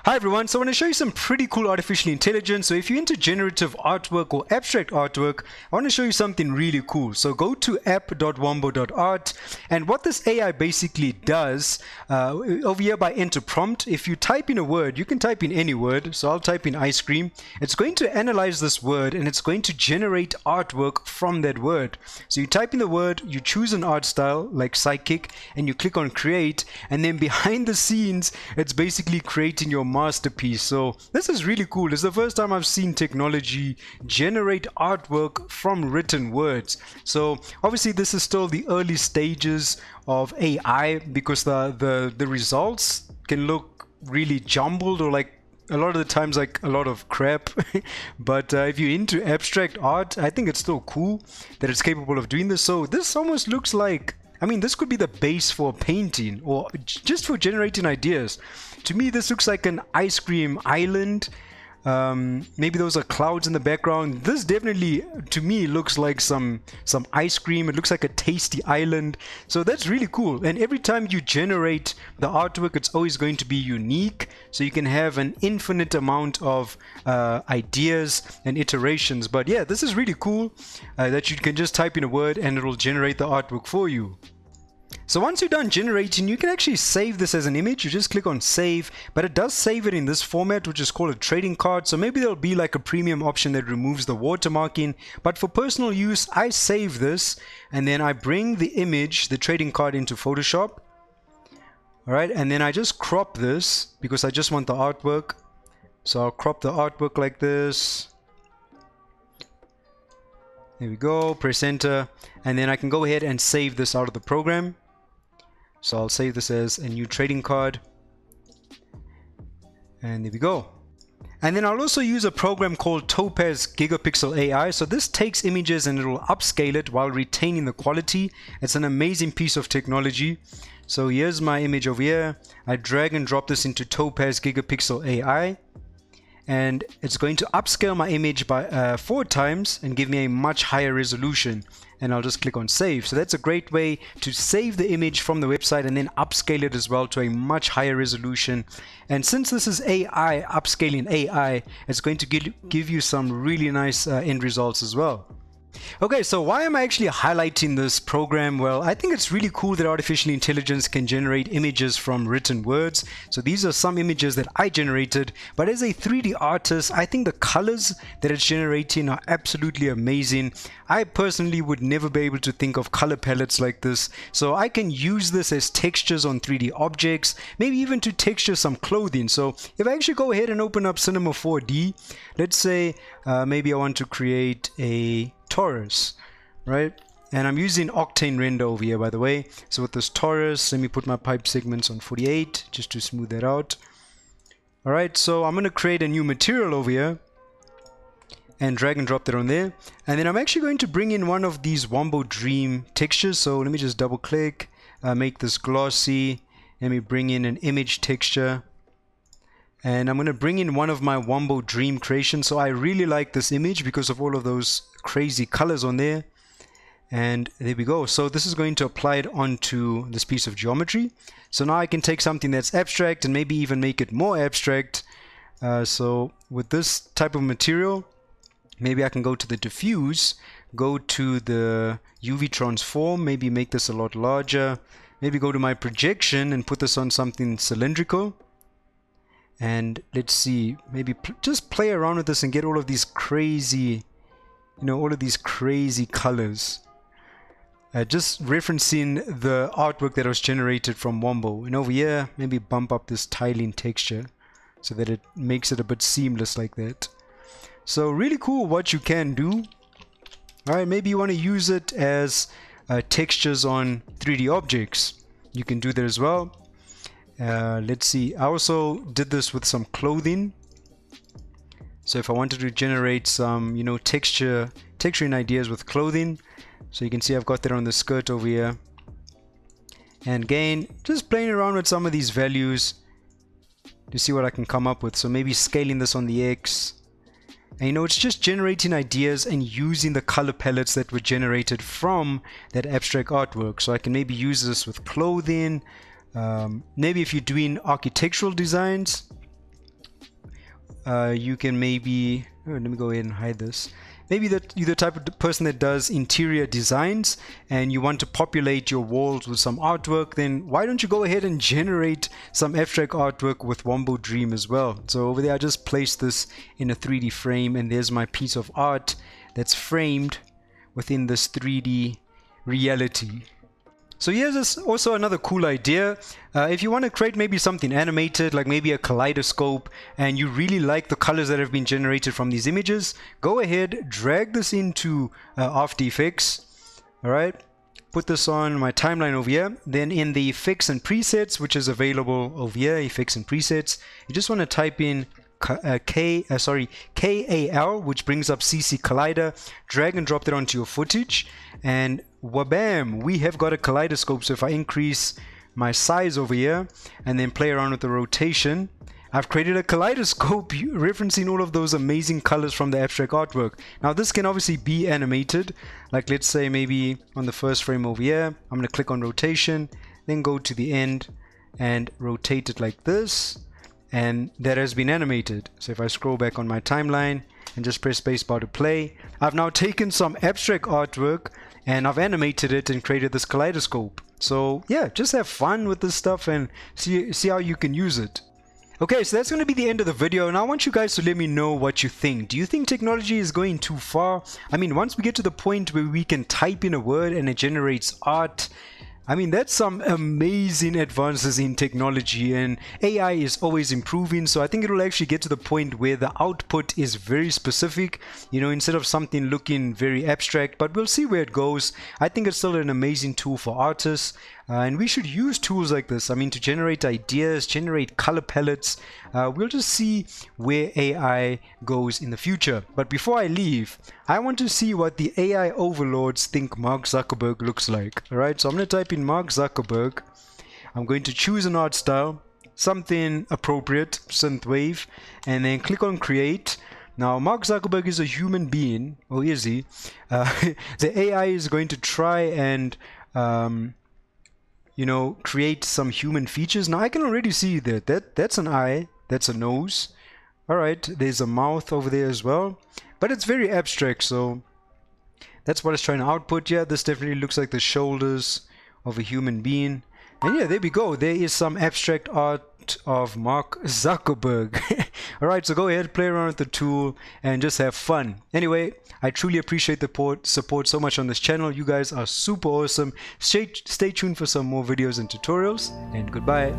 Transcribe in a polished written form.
Hi everyone, so I want to show you some pretty cool artificial intelligence. So if you're into generative artwork or abstract artwork, I want to show you something really cool. So go to app.wombo.art, and what this AI basically does, over here by enter prompt, if you type in a word, you can type in any word. So I'll type in ice cream. It's going to analyze this word and it's going to generate artwork from that word. So you type in the word, you choose an art style like psychic, and you click on create, and then behind the scenes, it's basically creating your masterpiece. So this is really cool. It's the first time I've seen technology generate artwork from written words. So obviously this is still the early stages of AI because the results can look really jumbled or like a lot of the times like a lot of crap. But if you're into abstract art, I think it's still cool that it's capable of doing this. So this almost looks like, I mean, this could be the base for a painting or just for generating ideas. To me, this looks like an ice cream island. Maybe those are clouds in the background. This definitely, to me, looks like some ice cream. It looks like a tasty island. So that's really cool. And every time you generate the artwork, it's always going to be unique. So you can have an infinite amount of ideas and iterations. But yeah, this is really cool that you can just type in a word and it will generate the artwork for you. So once you're done generating, you can actually save this as an image. You just click on save, but it does save it in this format, which is called a trading card. So maybe there'll be like a premium option that removes the watermarking, but for personal use, I save this and then I bring the image, the trading card, into Photoshop. All right, and then I just crop this because I just want the artwork. So I'll crop the artwork like this. There we go, press enter, and then I can go ahead and save this out of the program. So I'll save this as a new trading card. And there we go. And then I'll also use a program called Topaz Gigapixel AI. So this takes images and it will upscale it while retaining the quality. It's an amazing piece of technology. So here's my image over here. I drag and drop this into Topaz Gigapixel AI. And it's going to upscale my image by 4 times and give me a much higher resolution. And I'll just click on save. So that's a great way to save the image from the website and then upscale it as well to a much higher resolution. And since this is AI, upscaling AI, it's going to give you some really nice end results as well. Okay, so why am I actually highlighting this program? Well, I think it's really cool that artificial intelligence can generate images from written words. So these are some images that I generated, but as a 3D artist, I think the colors that it's generating are absolutely amazing. I personally would never be able to think of color palettes like this. So I can use this as textures on 3D objects, maybe even to texture some clothing. So if I actually go ahead and open up Cinema 4D, let's say maybe I want to create a Taurus, right? And I'm using Octane render over here, by the way. So with this Taurus, let me put my pipe segments on 48 just to smooth that out. All right, so I'm going to create a new material over here and drag and drop that on there. And then I'm actually going to bring in one of these Wombo Dream textures. So let me just double click, make this glossy. Let me bring in an image texture. And I'm going to bring in one of my Wombo Dream creations. So I really like this image because of all of those crazy colors on there. And there we go. So this is going to apply it onto this piece of geometry. So now I can take something that's abstract and maybe even make it more abstract. So with this type of material, maybe I can go to the diffuse, go to the UV transform, maybe make this a lot larger, maybe go to my projection and put this on something cylindrical. And let's see, maybe just play around with this and get all of these crazy, all of these crazy colors. Just referencing the artwork that was generated from Wombo. And over here, maybe bump up this tiling texture so that it makes it a bit seamless like that. So really cool what you can do. All right, maybe you want to use it as textures on 3D objects. You can do that as well. Let's see, I also did this with some clothing. So if I wanted to generate some, texturing ideas with clothing, so you can see I've got that on the skirt over here. And again, just playing around with some of these values to see what I can come up with. So maybe scaling this on the X. And it's just generating ideas and using the color palettes that were generated from that abstract artwork. So I can maybe use this with clothing. Maybe if you're doing architectural designs, you can maybe, let me go ahead and hide this. Maybe that you're the type of person that does interior designs and you want to populate your walls with some artwork, then why don't you go ahead and generate some abstract artwork with Wombo Dream as well. So over there I just placed this in a 3D frame, and there's my piece of art that's framed within this 3D reality. So here's also another cool idea. If you want to create maybe something animated, like maybe a kaleidoscope, and you really like the colors that have been generated from these images, go ahead, drag this into After Effects. Alright, put this on my timeline over here. Then in the effects and presets, which is available over here, effects and presets, you just want to type in KAL, which brings up CC Collider, drag and drop that onto your footage, and wabam, we have got a kaleidoscope. So if I increase my size over here and then play around with the rotation, I've created a kaleidoscope referencing all of those amazing colors from the abstract artwork. Now this can obviously be animated, like let's say maybe on the first frame over here, I'm going to click on rotation, then go to the end and rotate it like this, and that has been animated. So if I scroll back on my timeline and just press spacebar to play, I've now taken some abstract artwork and I've animated it and created this kaleidoscope. So yeah, just have fun with this stuff and see how you can use it. Okay, so that's going to be the end of the video, and I want you guys to let me know what you think. Do you think technology is going too far? I mean, once we get to the point where we can type in a word and it generates art, I mean, that's some amazing advances in technology, and AI is always improving. So I think it will actually get to the point where the output is very specific, you know, instead of something looking very abstract, but we'll see where it goes. I think it's still an amazing tool for artists, and we should use tools like this, I mean, to generate ideas, generate color palettes. We'll just see where AI goes in the future. But before I leave, I want to see what the AI overlords think Mark Zuckerberg looks like. Alright, so I'm going to type in Mark Zuckerberg. I'm going to choose an art style, something appropriate, synthwave, and then click on create. Now Mark Zuckerberg is a human being, or is he? The AI is going to try and you know, create some human features. Now I can already see that's an eye, that's a nose. Alright, there's a mouth over there as well, but it's very abstract, so that's what it's trying to output. Yeah, this definitely looks like the shoulders of a human being. And yeah, there we go. There is some abstract art of Mark Zuckerberg. Alright, so go ahead, play around with the tool and just have fun. Anyway, I truly appreciate the support so much on this channel. You guys are super awesome. Stay tuned for some more videos and tutorials, and goodbye.